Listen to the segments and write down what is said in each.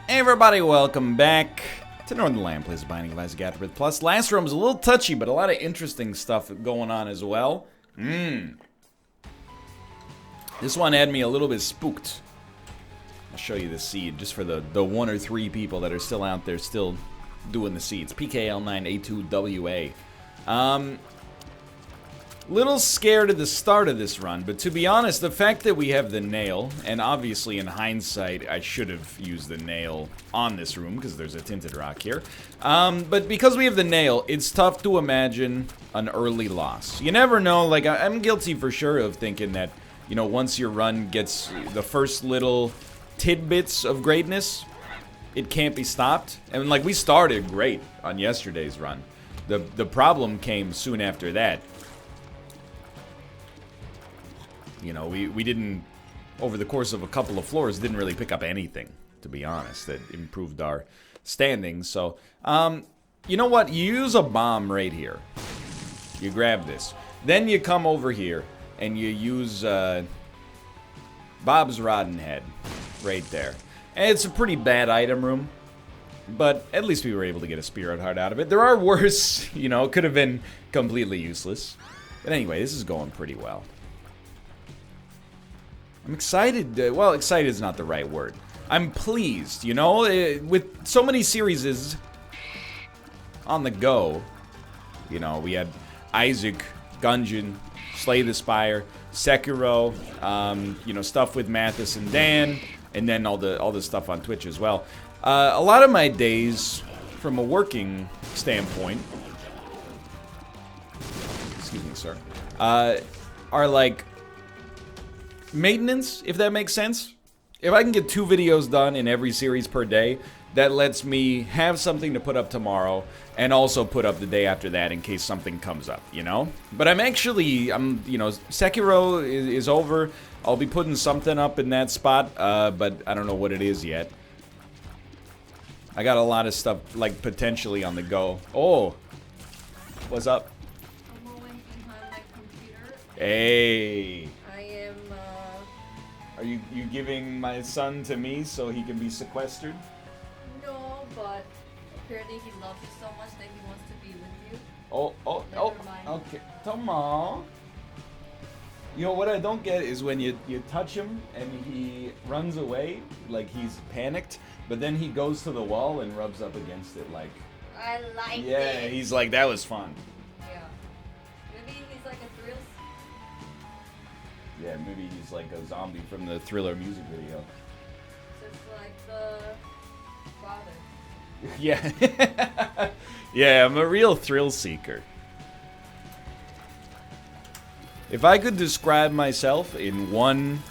Hey everybody, welcome back to Northernlion, plays the Binding of Isaac AFTERBIRTH Plus. Last room was a little touchy, but a lot of interesting stuff going on as well. This one had me a little bit spooked. I'll show you the seed, just for the one or three people that are still out there still doing the seeds. PKL9A2WA. Little scared at the start of this run, but to be honest, the fact that we have the nail, and obviously in hindsight, I should have used the nail on this room, because there's a tinted rock here. But because we have the nail, it's tough to imagine an early loss. You never know, like, I'm guilty for sure of thinking that, you know, once your run gets the first little tidbits of greatness, it can't be stopped. And, like, we started great on yesterday's run. The problem came soon after that. You know, we didn't, over the course of a couple of floors, didn't really pick up anything, to be honest, that improved our standings. So, you know what? You use a bomb right here. You grab this. Then you come over here, and you use Bob's Rotten Head right there. And it's a pretty bad item room, but at least we were able to get a Spirit Heart out of it. There are worse, you know, it could have been completely useless. But anyway, this is going pretty well. I'm excited. Well, excited is not the right word. I'm pleased, you know? With so many series on the go, you know, we had Isaac, Gungeon, Slay the Spire, Sekiro, you know, stuff with Mathis and Dan, and then all the stuff on Twitch as well. A lot of my days, from a working standpoint, excuse me, sir, are like maintenance, if that makes sense. If I can get 2 videos done in every series per day, that lets me have something to put up tomorrow and also put up the day after that in case something comes up, you know? But I'm you know, Sekiro is over. I'll be putting something up in that spot, but I don't know what it is yet. I got a lot of stuff, like, potentially on the go. Oh, what's up? I'm always behind my computer. Hey. Are you giving my son to me so he can be sequestered? No, but apparently he loves you so much that he wants to be with you. Oh, Never mind. okay. Come on. You know, what I don't get is when you touch him and he runs away, like he's panicked, but then he goes to the wall and rubs up against it like... I like it. Yeah, he's like, that was fun. Yeah. Maybe he's like a thrill. Yeah, maybe he's like a zombie from the Thriller music video. Just like the father. Yeah. Yeah, I'm a real thrill seeker. If I could describe myself in one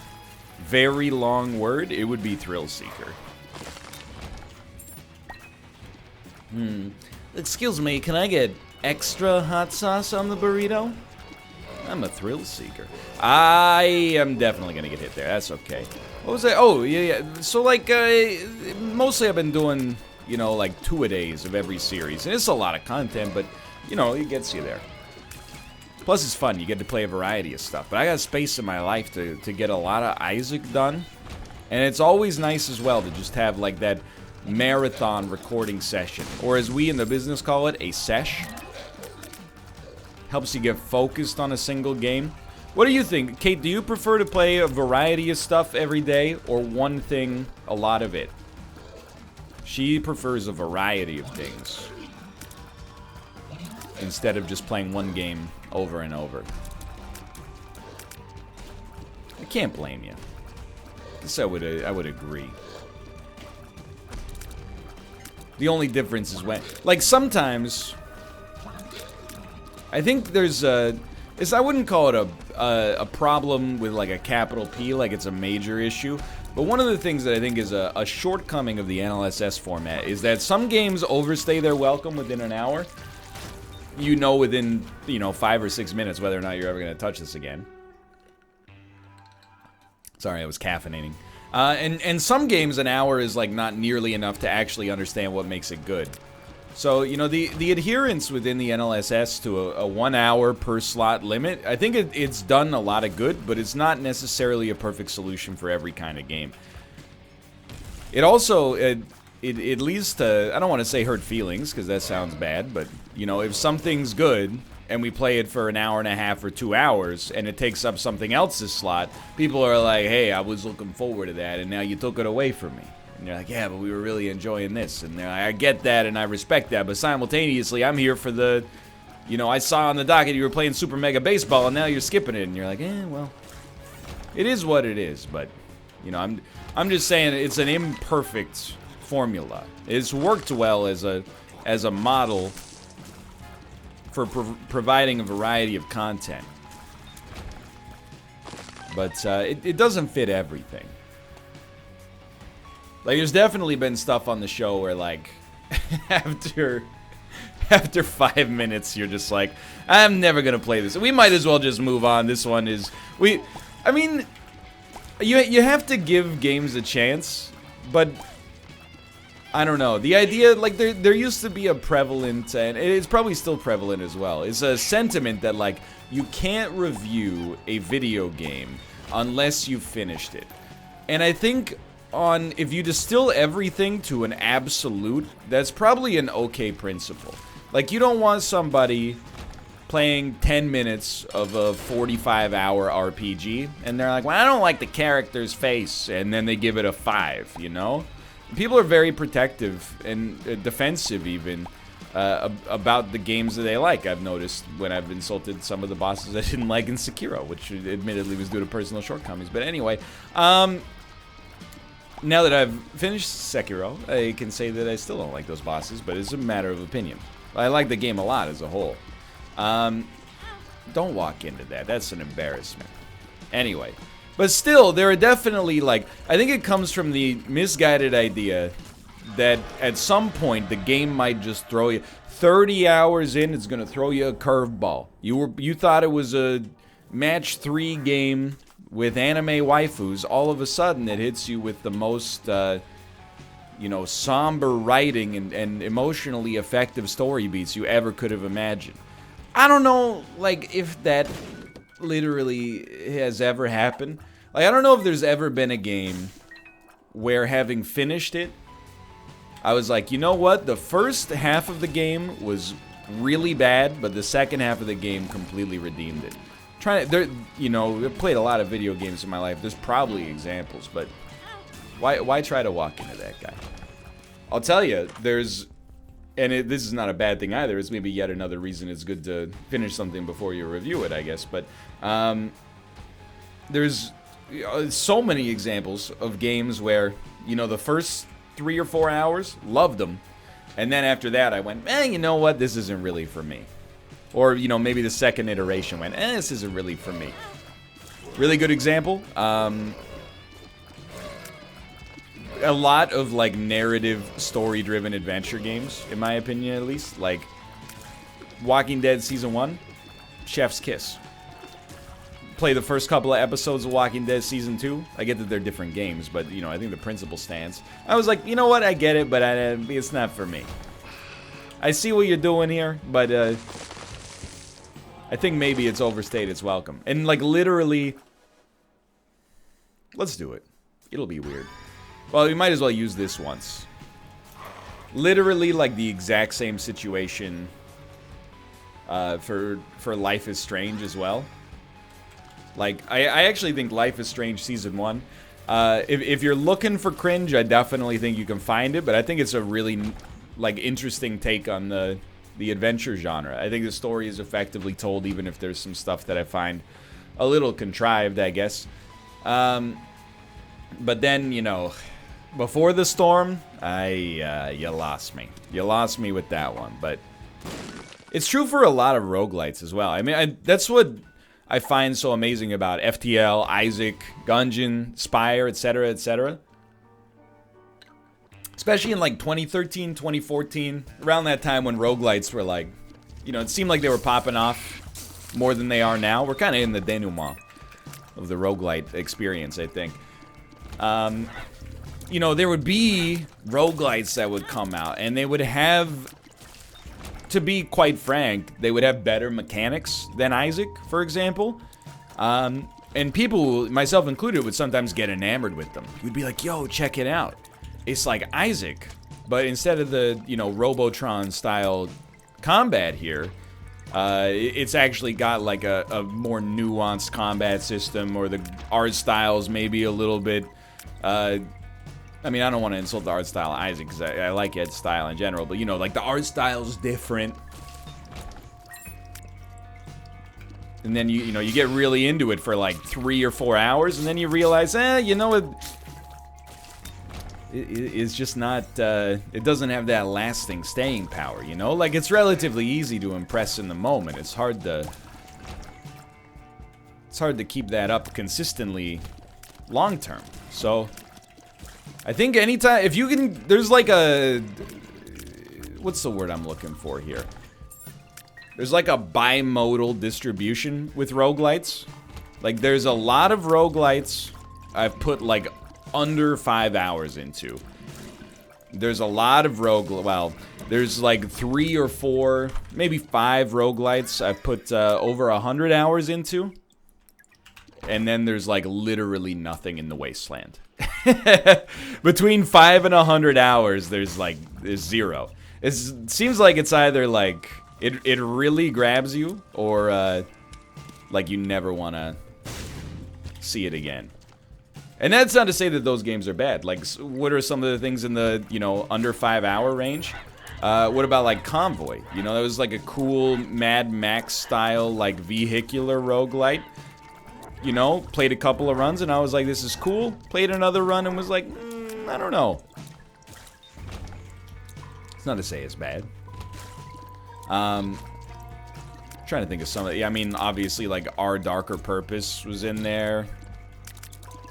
very long word, it would be thrill seeker. Excuse me, can I get extra hot sauce on the burrito? I'm a thrill seeker. I am definitely gonna get hit there. That's okay. What was that? Oh, yeah. So, like, mostly I've been doing, you know, like 2-a-days of every series. And it's a lot of content, but, you know, it gets you there. Plus, it's fun. You get to play a variety of stuff. But I got space in my life to get a lot of Isaac done. And it's always nice as well to just have, like, that marathon recording session. Or as we in the business call it, a sesh. Helps you get focused on a single game. What do you think? Kate, do you prefer to play a variety of stuff every day or one thing, a lot of it? She prefers a variety of things instead of just playing one game over and over. I can't blame you. I guess I would agree. The only difference is when, like, sometimes I think there's I wouldn't call it a problem with, like, a capital P, like it's a major issue. But one of the things that I think is a shortcoming of the NLSS format is that some games overstay their welcome within an hour. You know, within, you know, 5 or 6 minutes whether or not you're ever going to touch this again. Sorry, I was caffeinating. And some games, an hour is, like, not nearly enough to actually understand what makes it good. So, you know, the adherence within the NLSS to a 1 hour per slot limit, I think it's done a lot of good, but it's not necessarily a perfect solution for every kind of game. It also, it leads to, I don't want to say hurt feelings, because that sounds bad, but, you know, if something's good, and we play it for an hour and a half or 2 hours, and it takes up something else's slot, people are like, hey, I was looking forward to that, and now you took it away from me. And you're like, yeah, but we were really enjoying this, and they're like, I get that, and I respect that, but simultaneously, I'm here for the, you know, I saw on the docket you were playing Super Mega Baseball, and now you're skipping it, and you're like, well, it is what it is, but, you know, I'm just saying it's an imperfect formula. It's worked well as a model for providing a variety of content, but it doesn't fit everything. Like, there's definitely been stuff on the show where, like, after 5 minutes, you're just like, I'm never gonna play this. We might as well just move on. This one is I mean, you have to give games a chance, but I don't know. The idea, like, there used to be a prevalent, and it's probably still prevalent as well, is a sentiment that, like, you can't review a video game unless you've finished it. And I think if you distill everything to an absolute, that's probably an okay principle. Like, you don't want somebody playing 10 minutes of a 45-hour RPG, and they're like, well, I don't like the character's face, and then they give it a 5, you know? People are very protective and defensive, even, about the games that they like. I've noticed when I've insulted some of the bosses I didn't like in Sekiro, which admittedly was due to personal shortcomings. But anyway, now that I've finished Sekiro, I can say that I still don't like those bosses, but it's a matter of opinion. I like the game a lot as a whole. Don't walk into that. That's an embarrassment. Anyway. But still, there are definitely, like, I think it comes from the misguided idea that at some point the game might just throw you 30 hours in, it's gonna throw you a curveball. You thought it was a match 3 game with anime waifus. All of a sudden it hits you with the most you know, somber writing and emotionally effective story beats you ever could have imagined. I don't know, like, if that literally has ever happened. Like, I don't know if there's ever been a game where, having finished it, I was like, you know what? The first half of the game was really bad, but the second half of the game completely redeemed it. You know, I've played a lot of video games in my life. There's probably examples, but why try to walk into that guy? I'll tell you, this is not a bad thing either. It's maybe yet another reason it's good to finish something before you review it, I guess. But there's so many examples of games where, you know, the first 3 or 4 hours, loved them. And then after that, I went, you know what? This isn't really for me. Or, you know, maybe the second iteration went, this isn't really for me. Really good example. A lot of, like, narrative, story-driven adventure games, in my opinion, at least. Like, Walking Dead Season 1, chef's kiss. Play the first couple of episodes of Walking Dead Season 2. I get that they're different games, but, you know, I think the principle stands. I was like, you know what? I get it, but it's not for me. I see what you're doing here, but I think maybe it's overstayed its welcome. And, like, literally, let's do it. It'll be weird. Well, we might as well use this once. Literally, like, the exact same situation for Life is Strange as well. Like, I actually think Life is Strange Season 1, if you're looking for cringe, I definitely think you can find it, but I think it's a really, like, interesting take on the adventure genre. I think the story is effectively told, even if there's some stuff that I find a little contrived, I guess. But then, you know, Before the Storm, you lost me. You lost me with that one, but it's true for a lot of roguelites as well. I mean, that's what I find so amazing about FTL, Isaac, Gungeon, Spire, etc., etc. Especially in, like, 2013, 2014, around that time when roguelites were, like, you know, it seemed like they were popping off more than they are now. We're kind of in the denouement of the roguelite experience, I think. You know, there would be roguelites that would come out, and they would have, to be quite frank, they would have better mechanics than Isaac, for example. And people, myself included, would sometimes get enamored with them. You'd be like, yo, check it out. It's like Isaac, but instead of the, you know, Robotron style combat here, it's actually got like a more nuanced combat system, or the art styles maybe a little bit, I mean, I don't want to insult the art style of Isaac, because I like Ed's style in general, but you know, like the art style's different. And then you know, you get really into it for like 3 or 4 hours, and then you realize, you know, it's just not, it doesn't have that lasting staying power, you know? Like, it's relatively easy to impress in the moment. It's hard to keep that up consistently long term. So, I think anytime, if you can, there's like a, what's the word I'm looking for here? There's like a bimodal distribution with roguelites. Like, there's a lot of roguelites I've put like under 5 hours into. There's a lot of there's like 3 or 4, maybe 5 roguelites I've put over 100 hours into. And then there's like literally nothing in the wasteland. Between 5 and 100 hours, there's 0. It seems like it's either like it really grabs you, or like you never want to see it again. And that's not to say that those games are bad. Like, what are some of the things in the, you know, under 5 hour range? What about like Convoy? You know, that was like a cool Mad Max style, like vehicular roguelite. You know, played a couple of runs and I was like, this is cool. Played another run and was like, I don't know. It's not to say it's bad. Trying to think of some of it. Yeah, I mean, obviously, like, Our Darker Purpose was in there.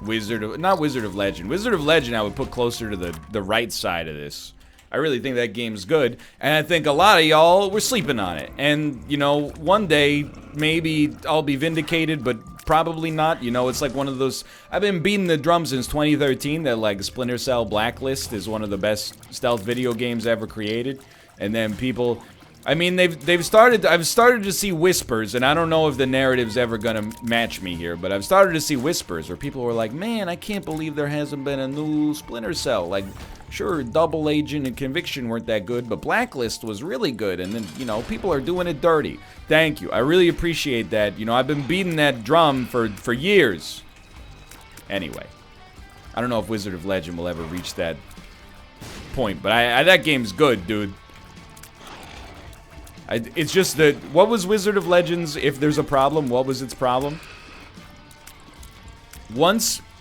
Not Wizard of Legend. Wizard of Legend I would put closer to the right side of this. I really think that game's good, and I think a lot of y'all were sleeping on it. And, you know, one day, maybe I'll be vindicated, but probably not. You know, it's like one of those, I've been beating the drum since 2013 that, like, Splinter Cell Blacklist is one of the best stealth video games ever created. And then people, I mean, I've started to see whispers, and I don't know if the narrative's ever gonna match me here, but I've started to see whispers where people were like, man, I can't believe there hasn't been a new Splinter Cell. Like, sure, Double Agent and Conviction weren't that good, but Blacklist was really good, and then, you know, people are doing it dirty. Thank you. I really appreciate that. You know, I've been beating that drum for years. Anyway, I don't know if Wizard of Legend will ever reach that point, but that game's good, dude. It's just that, what was Wizard of Legends, if there's a problem, what was its problem?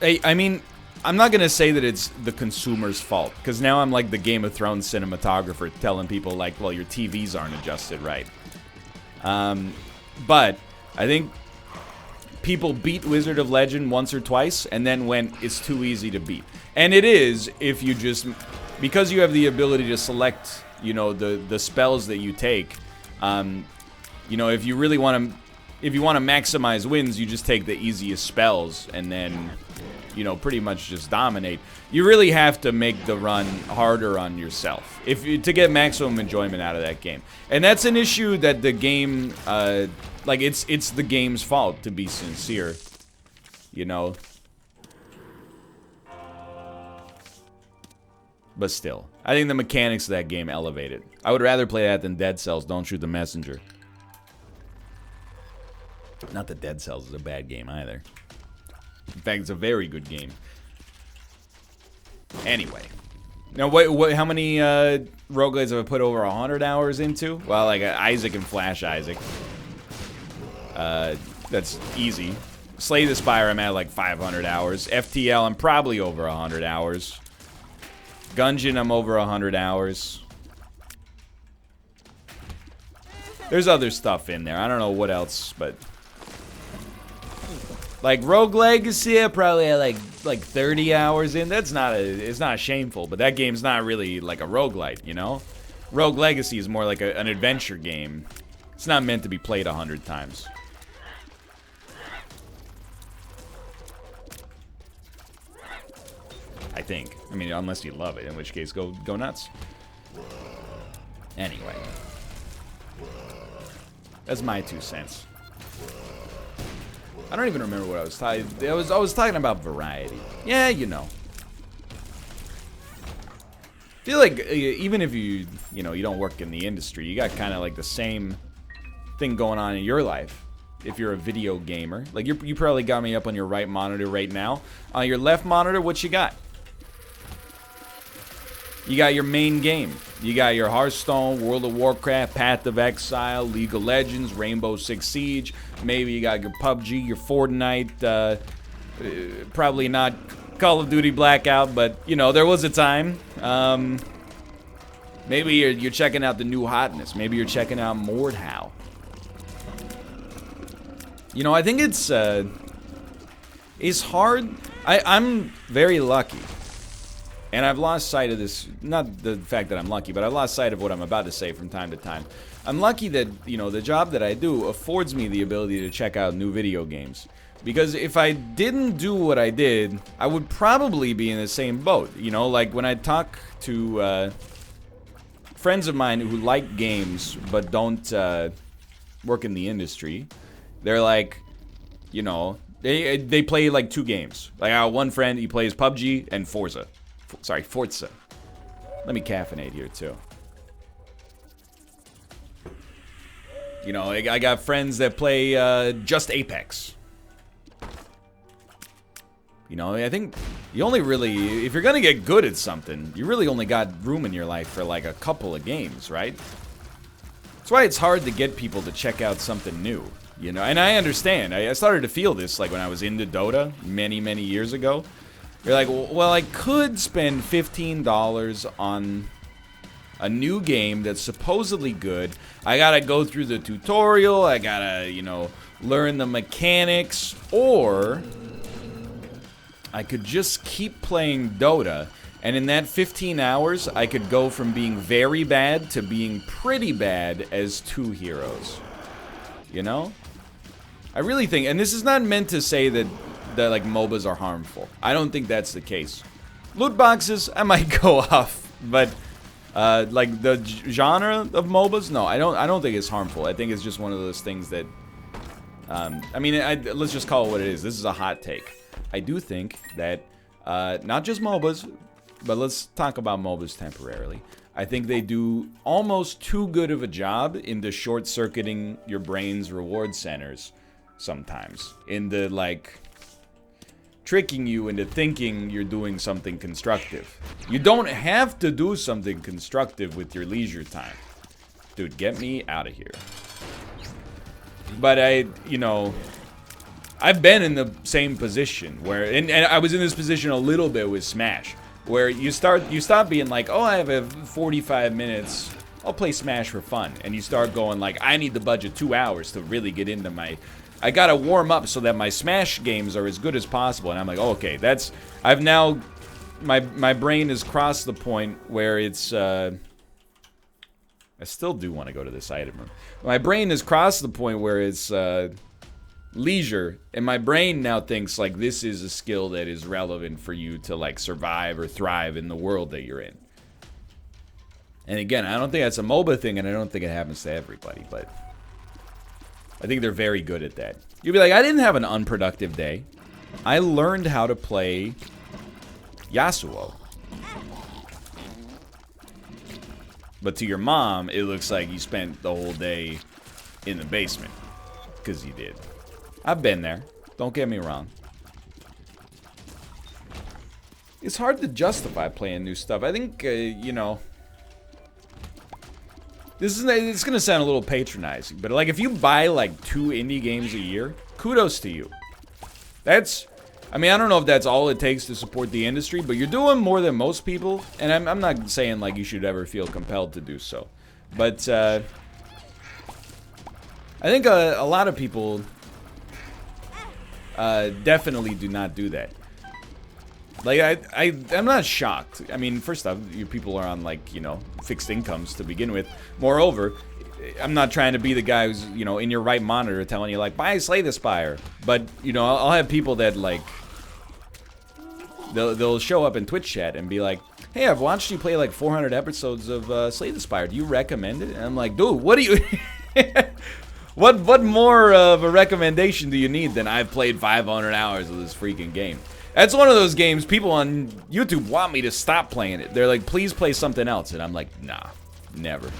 I mean, I'm not gonna say that it's the consumer's fault, because now I'm like the Game of Thrones cinematographer telling people like, well, your TVs aren't adjusted right. But I think people beat Wizard of Legend once or twice, and then went, it's too easy to beat. And it is, if you just, because you have the ability to select, you know, the spells that you take. You know, if you really want to, if you want to maximize wins, you just take the easiest spells and then, you know, pretty much just dominate. You really have to make the run harder on yourself to get maximum enjoyment out of that game. And that's an issue that the game, like, it's the game's fault, to be sincere, you know. But still, I think the mechanics of that game elevated. I would rather play that than Dead Cells Don't Shoot the Messenger. Not that Dead Cells is a bad game either. In fact, it's a very good game. Anyway. Now, how many roguelites have I put over 100 hours into? Well, like Isaac and Flash Isaac. That's easy. Slay the Spire, I'm at like 500 hours. FTL, I'm probably over 100 hours. Gungeon, I'm over 100 hours. There's other stuff in there. I don't know what else, but like Rogue Legacy, I probably had like 30 hours in. It's not shameful, but that game's not really like a roguelite, you know? Rogue Legacy is more like an adventure game. It's not meant to be played 100 times. I think. I mean, unless you love it, in which case, go nuts. Anyway. That's my 2 cents. I don't even remember what I was talking. I was talking about variety. Yeah, you know. I feel like even if you don't work in the industry, you got kind of like the same thing going on in your life. If you're a video gamer, like you probably got me up on your right monitor right now. On your left monitor, what you got? You got your main game. You got your Hearthstone, World of Warcraft, Path of Exile, League of Legends, Rainbow Six Siege. Maybe you got your PUBG, your Fortnite. Probably not Call of Duty Blackout, but you know there was a time. Maybe you're checking out the new hotness. Maybe you're checking out Mordhau. You know, I think it's hard. I'm very lucky. And I've lost sight of this, not the fact that I'm lucky, but I've lost sight of what I'm about to say from time to time. I'm lucky that, you know, the job that I do affords me the ability to check out new video games. Because if I didn't do what I did, I would probably be in the same boat. You know, like when I talk to friends of mine who like games but don't work in the industry, they're like, you know, they play like 2 games. Like I got one friend, he plays PUBG and Forza. Forza. Let me caffeinate here too. You know, I got friends that play just Apex. You know, I think you only really, if you're gonna get good at something, you really only got room in your life for like a couple of games, right? That's why it's hard to get people to check out something new. You know, and I understand. I started to feel this like when I was into Dota many, many years ago. You're like, well, I could spend $15 on a new game that's supposedly good. I gotta go through the tutorial. I gotta, you know, learn the mechanics. Or I could just keep playing Dota. And in that 15 hours, I could go from being very bad to being pretty bad as 2 heroes. You know? I really think, and this is not meant to say that like MOBAs are harmful. I don't think that's the case. Loot boxes, I might go off, but like the genre of MOBAs, no, I don't think it's harmful. I think it's just one of those things that, I mean, let's just call it what it is. This is a hot take. I do think that not just MOBAs, but let's talk about MOBAs temporarily. I think they do almost too good of a job into short-circuiting your brain's reward centers sometimes. Into like tricking you into thinking you're doing something constructive. You don't have to do something constructive with your leisure time. Dude, get me out of here. But you know, I've been in the same position where, and I was in this position a little bit with Smash, where you stop being like, oh, I have 45 minutes, I'll play Smash for fun. And you start going like, I need the budget 2 hours to really get into I gotta warm up so that my Smash games are as good as possible. And I'm like, oh, okay, I've now, my brain has crossed the point where it's, I still do want to go to this item room. My brain has crossed the point where it's, leisure, and my brain now thinks like this is a skill that is relevant for you to like survive or thrive in the world that you're in. And again, I don't think that's a MOBA thing, and I don't think it happens to everybody, but I think they're very good at that. You'll be like, I didn't have an unproductive day. I learned how to play Yasuo. But to your mom, it looks like you spent the whole day in the basement. Because you did. I've been there. Don't get me wrong. It's hard to justify playing new stuff. I think, you know, it's gonna sound a little patronizing, but like if you buy like 2 indie games a year, kudos to you. I mean, I don't know if that's all it takes to support the industry, but you're doing more than most people, and I'm not saying like you should ever feel compelled to do so. But I think a lot of people definitely do not do that. Like, I'm not shocked. I mean, first off, you people are on, like, you know, fixed incomes to begin with. Moreover, I'm not trying to be the guy who's, you know, in your right monitor telling you, like, buy Slay the Spire. But, you know, I'll have people that, like, they'll show up in Twitch chat and be like, hey, I've watched you play, like, 400 episodes of Slay the Spire. Do you recommend it? And I'm like, dude, what do you... What more of a recommendation do you need than I've played 500 hours of this freaking game? That's one of those games people on YouTube want me to stop playing it. They're like, please play something else. And I'm like, nah, never.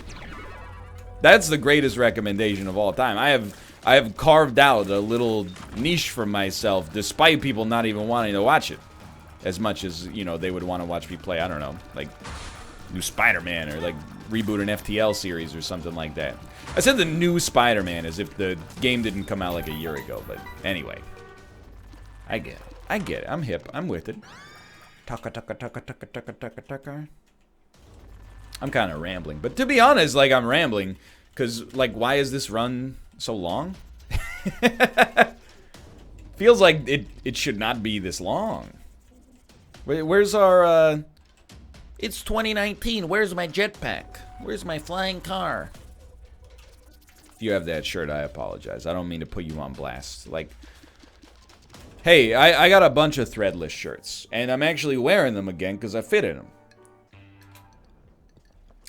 That's the greatest recommendation of all time. I have carved out a little niche for myself, despite people not even wanting to watch it. As much as, you know, they would want to watch me play, I don't know, like, new Spider-Man, or like, reboot an FTL series or something like that. I said the new Spider-Man as if the game didn't come out like a year ago, but anyway. I get it. I get it. I'm hip. I'm with it. Taka taka taka taka taka taka taka. I'm kind of rambling, but to be honest, like, I'm rambling because, like, why is this run so long? Feels like it should not be this long. Where's our it's 2019. Where's my jetpack? Where's my flying car? If you have that shirt, I apologize. I don't mean to put you on blast. Like, hey, I got a bunch of threadless shirts, and I'm actually wearing them again because I fit in them.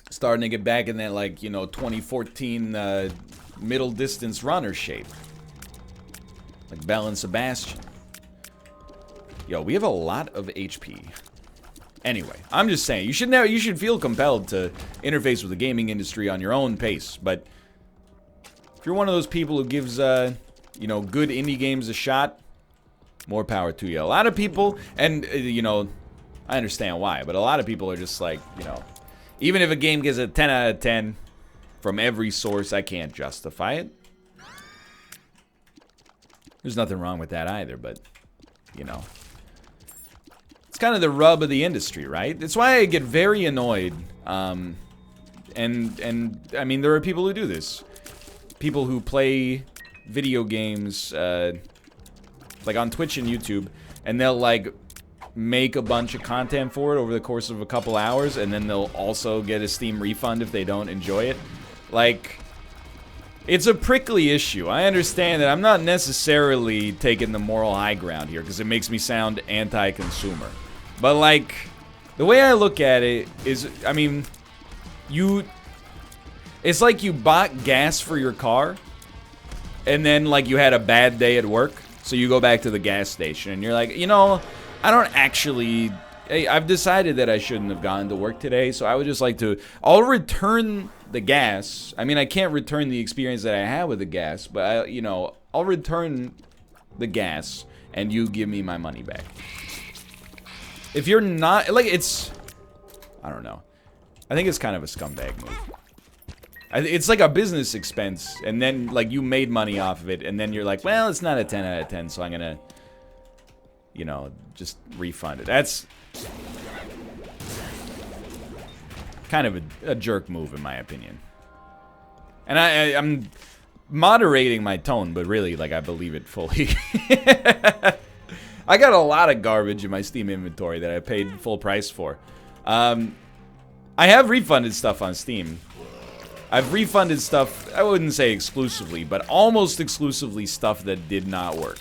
Starting to get back in that, like, you know, 2014 middle distance runner shape. Like Bell and Sebastian. Yo, we have a lot of HP. Anyway, I'm just saying, you should feel compelled to interface with the gaming industry on your own pace, but if you're one of those people who gives, you know, good indie games a shot, more power to you. A lot of people, and, you know, I understand why, but a lot of people are just like, you know, even if a game gets a 10 out of 10 from every source, I can't justify it. There's nothing wrong with that either, but, you know. It's kind of the rub of the industry, right? It's why I get very annoyed. And I mean, there are people who do this. People who play video games, like on Twitch and YouTube, and they'll, like, make a bunch of content for it over the course of a couple hours, and then they'll also get a Steam refund if they don't enjoy it. Like, it's a prickly issue. I understand that I'm not necessarily taking the moral high ground here, because it makes me sound anti-consumer. But, like, the way I look at it is, I mean, it's like you bought gas for your car, and then, like, you had a bad day at work, so you go back to the gas station, and you're like, you know, I don't actually, I've decided that I shouldn't have gone to work today, so I would just like to, I'll return the gas. I mean, I can't return the experience that I had with the gas, but, you know, I'll return the gas, and you give me my money back. If you're not, like, it's, I don't know. I think it's kind of a scumbag move. It's like a business expense, and then, like, you made money off of it, and then you're like, well, it's not a 10 out of 10, so I'm gonna, you know, just refund it. That's kind of a jerk move, in my opinion. And I'm moderating my tone, but really, like, I believe it fully. I got a lot of garbage in my Steam inventory that I paid full price for. I have refunded stuff on Steam. I've refunded stuff, I wouldn't say exclusively, but almost exclusively stuff that did not work.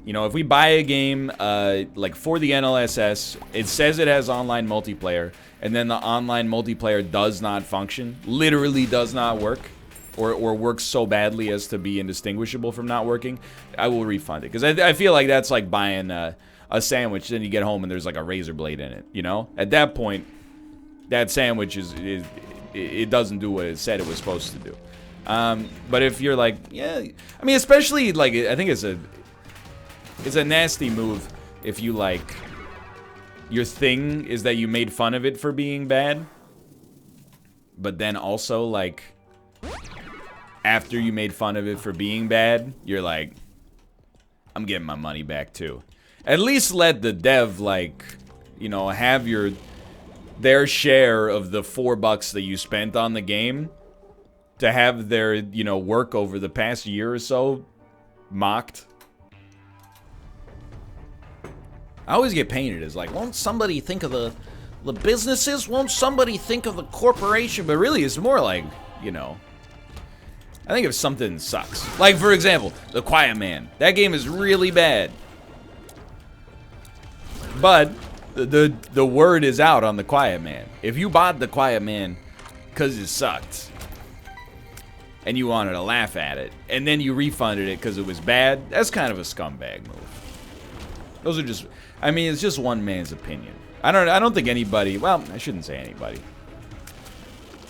You know, if we buy a game, like for the NLSS, it says it has online multiplayer, and then the online multiplayer does not function, literally does not work, or works so badly as to be indistinguishable from not working, I will refund it. Because I feel like that's like buying a sandwich, then you get home and there's like a razor blade in it, you know? At that point, that sandwich it doesn't do what it said it was supposed to do. But if you're like, yeah, I mean, especially, like, I think it's a nasty move if you, like, your thing is that you made fun of it for being bad, but then also, like, after you made fun of it for being bad, you're like, I'm getting my money back too. At least let the dev, like, you know, have their share of the $4 that you spent on the game to have their, you know, work over the past year or so mocked. I always get painted as like, won't somebody think of the businesses? Won't somebody think of the corporation? But really, it's more like, you know, I think if something sucks. Like, for example, The Quiet Man. That game is really bad. But the word is out on The Quiet Man. If you bought The Quiet Man because it sucked, and you wanted to laugh at it, and then you refunded it because it was bad, that's kind of a scumbag move. Those are just, I mean, it's just one man's opinion. I don't think anybody, well, I shouldn't say anybody.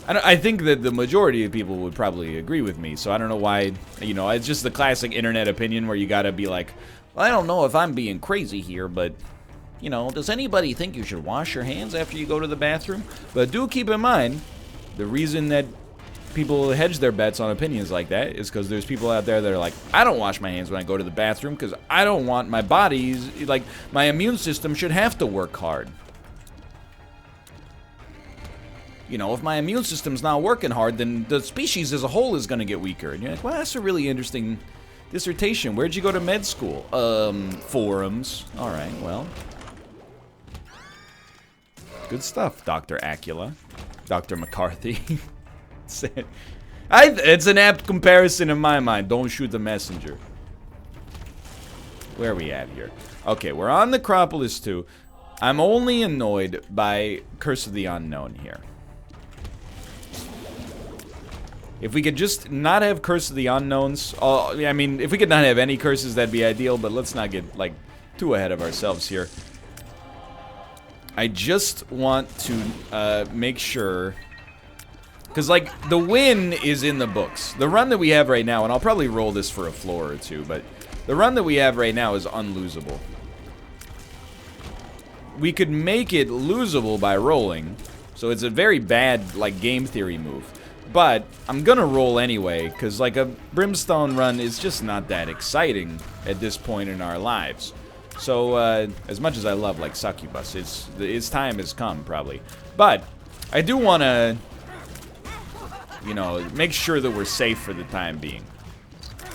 I think that the majority of people would probably agree with me, so I don't know why, you know, it's just the classic internet opinion where you gotta be like, well, I don't know if I'm being crazy here, but, you know, does anybody think you should wash your hands after you go to the bathroom? But do keep in mind, the reason that people hedge their bets on opinions like that is because there's people out there that are like, I don't wash my hands when I go to the bathroom because I don't want my body's, like, my immune system should have to work hard. You know, if my immune system's not working hard, then the species as a whole is going to get weaker. And you're like, well, that's a really interesting dissertation. Where'd you go to med school? Forums. All right, well. Good stuff, Dr. Acula. Dr. McCarthy. It's an apt comparison in my mind. Don't shoot the messenger. Where are we at here? Okay, we're on Necropolis 2. I'm only annoyed by Curse of the Unknown here. If we could just not have Curse of the Unknowns, I mean, if we could not have any curses, that'd be ideal, but let's not get, like, too ahead of ourselves here. I just want to make sure, because, like, the win is in the books. The run that we have right now, and I'll probably roll this for a floor or two, but the run that we have right now is unlosable. We could make it losable by rolling, so it's a very bad, like, game theory move. But I'm gonna roll anyway, because like a Brimstone run is just not that exciting at this point in our lives. So as much as I love like Succubus, its time has come probably. But I do want to, you know, make sure that we're safe for the time being.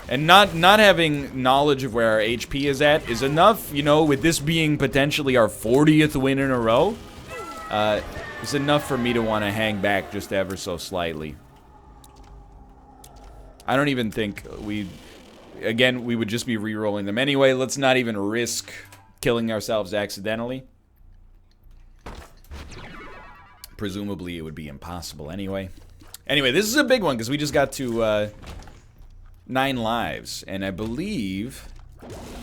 And not having knowledge of where our HP is at is enough, you know, with this being potentially our 40th win in a row. It's enough for me to want to hang back just ever so slightly. I don't even think we would just be re-rolling them anyway. Let's not even risk killing ourselves accidentally. Presumably it would be impossible anyway. Anyway, this is a big one because we just got to 9 lives. And I believe,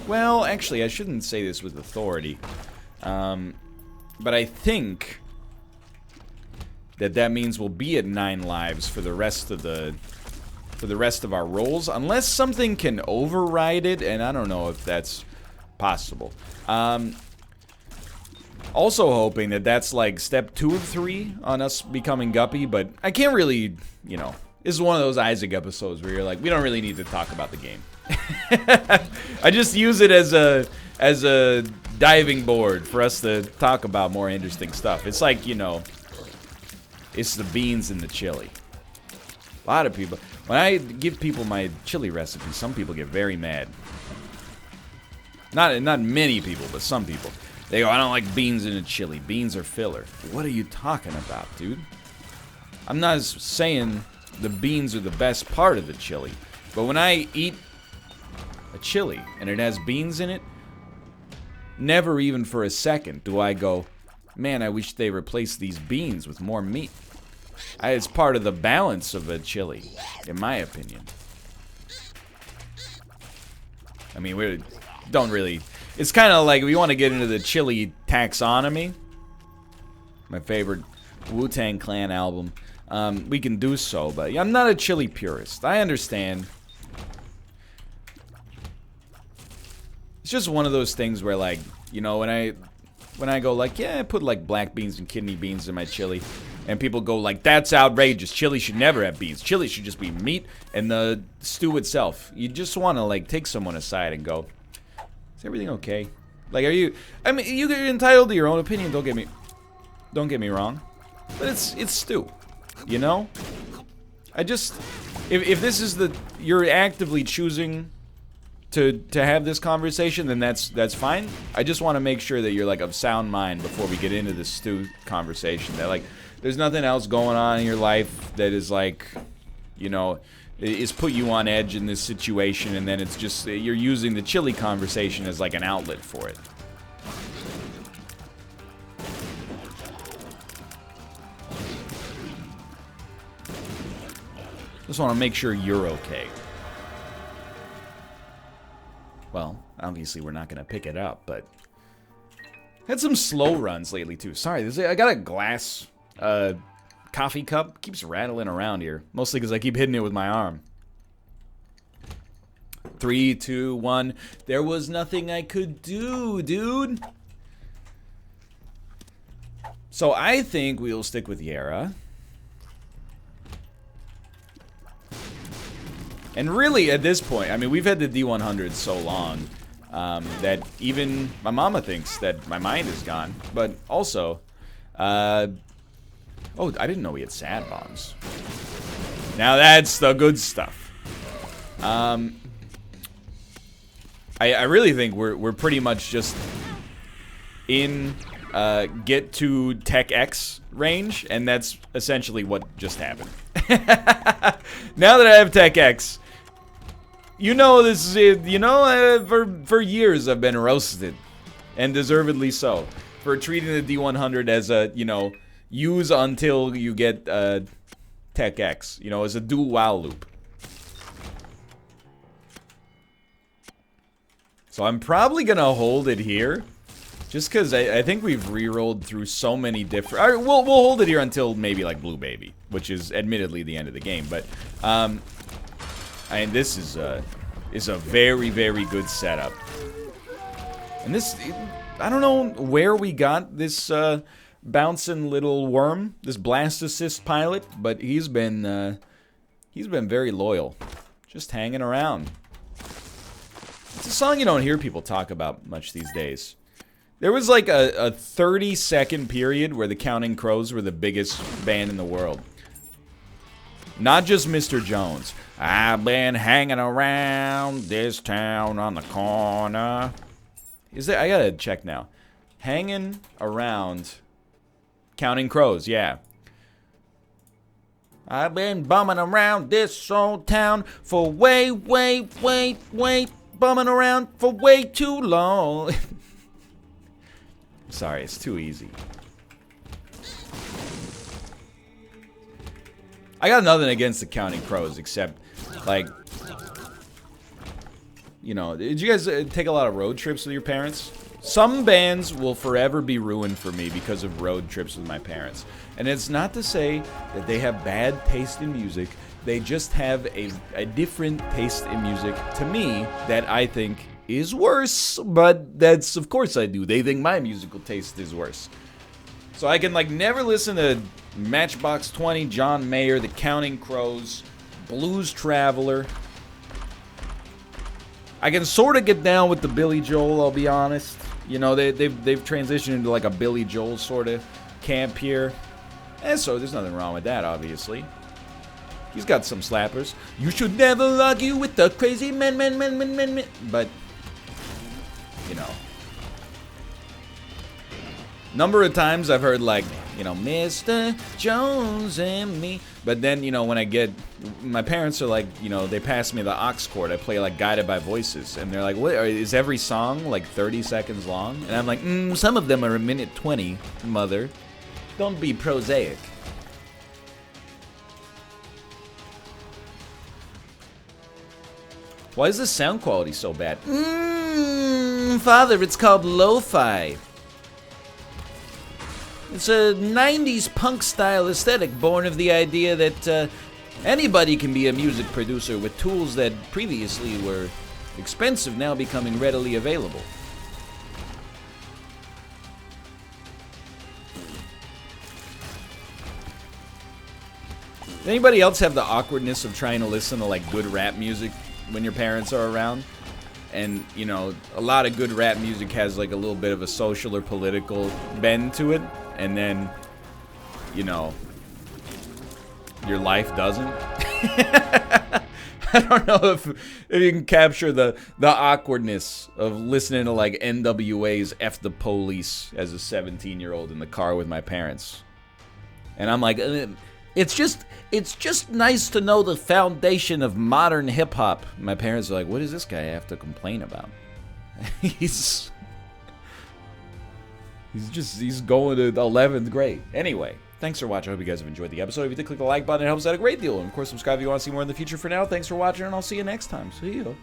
well, actually I shouldn't say this with authority. But I think that means we'll be at 9 lives for the rest of our rolls, unless something can override it, and I don't know if that's possible. Also hoping that that's like step 2 of 3 on us becoming Guppy, but I can't really, you know, this is one of those Isaac episodes where you're like, we don't really need to talk about the game. I just use it as a diving board for us to talk about more interesting stuff. It's like, you know, it's the beans and the chili. A lot of people, when I give people my chili recipe, some people get very mad. Not many people, but some people. They go, I don't like beans in a chili. Beans are filler. What are you talking about, dude? I'm not saying the beans are the best part of the chili, but when I eat a chili and it has beans in it, never even for a second do I go, man, I wish they replaced these beans with more meat. It's part of the balance of a chili, in my opinion. I mean, we don't really... It's kind of like we want to get into the chili taxonomy. My favorite Wu-Tang Clan album. We can do so, but I'm not a chili purist. I understand. It's just one of those things where, like, you know, when I go like, yeah, I put like black beans and kidney beans in my chili, and people go like, that's outrageous. Chili should never have beans. Chili should just be meat and the stew itself. You just want to like take someone aside and go, is everything okay? Like, are you? I mean, you're entitled to your own opinion. Don't get me wrong, but it's stew. You know, I just if this is you're actively choosing to have this conversation, then that's fine. I just want to make sure that you're like of sound mind before we get into this stew conversation. That like there's nothing else going on in your life that is like, you know, is put you on edge in this situation, and then it's just you're using the chili conversation as like an outlet for it. Just want to make sure you're okay. Well, obviously we're not going to pick it up, but... Had some slow runs lately, too. Sorry, I got a glass coffee cup. Keeps rattling around here. Mostly because I keep hitting it with my arm. 3, 2, 1. There was nothing I could do, dude. So I think we'll stick with Yara. And really, at this point, I mean, we've had the D100 so long that even my mama thinks that my mind is gone. But also, oh, I didn't know we had sad bombs. Now that's the good stuff. I really think we're pretty much just in get to Tech X range, and that's essentially what just happened. Now that I have Tech X, you know this is, you know, for years I've been roasted, and deservedly so, for treating the D100 as a, you know, use until you get Tech X, you know, as a dual while loop. So I'm probably gonna hold it here, just because I think we've re-rolled through so many different... All right, we'll hold it here until maybe, like, Blue Baby, which is admittedly the end of the game. But, and this is a very, very good setup. And this... I don't know where we got this bouncing little worm, this Blast Assist pilot, but he's been very loyal. Just hanging around. It's a song you don't hear people talk about much these days. There was like a 30-second period where the Counting Crows were the biggest band in the world. Not just Mr. Jones. I've been hanging around this town on the corner. Is there? I gotta check now. Hanging around Counting Crows, yeah. I've been bumming around this old town for bumming around for way too long. Sorry, it's too easy. I got nothing against the Counting Crows, except, like, you know, did you guys take a lot of road trips with your parents? Some bands will forever be ruined for me because of road trips with my parents. And it's not to say that they have bad taste in music. They just have a different taste in music, to me, that I think is worse, but that's, of course I do. They think my musical taste is worse. So I can, like, never listen to Matchbox 20, John Mayer, The Counting Crows, Blues Traveler. I can sort of get down with the Billy Joel, I'll be honest. You know, they've transitioned into, like, a Billy Joel sort of camp here. And so there's nothing wrong with that, obviously. He's got some slappers. You should never argue with the crazy men. But, you know. Number of times I've heard, like, you know, Mr. Jones and me. But then, you know, when I get... My parents are like, you know, they pass me the aux chord. I play, like, Guided by Voices. And they're like, what, is every song, like, 30 seconds long? And I'm like, some of them are a minute 20, mother. Don't be prosaic. Why is the sound quality so bad? Father, it's called lo-fi. It's a 90s punk style aesthetic born of the idea that anybody can be a music producer with tools that previously were expensive now becoming readily available. Anybody else have the awkwardness of trying to listen to, like, good rap music when your parents are around? And, you know, a lot of good rap music has, like, a little bit of a social or political bend to it. And then, you know, your life doesn't. I don't know if you can capture the awkwardness of listening to, like, NWA's F the Police as a 17-year-old in the car with my parents. And I'm like, it's just nice to know the foundation of modern hip-hop. My parents are like, what does this guy have to complain about? He's going to the 11th grade. Anyway, Thanks for watching. I hope you guys have enjoyed the episode. If you did, click the like button. It helps out a great deal. And, of course, subscribe if you want to see more in the future. For now, thanks for watching, and I'll see you next time. See you.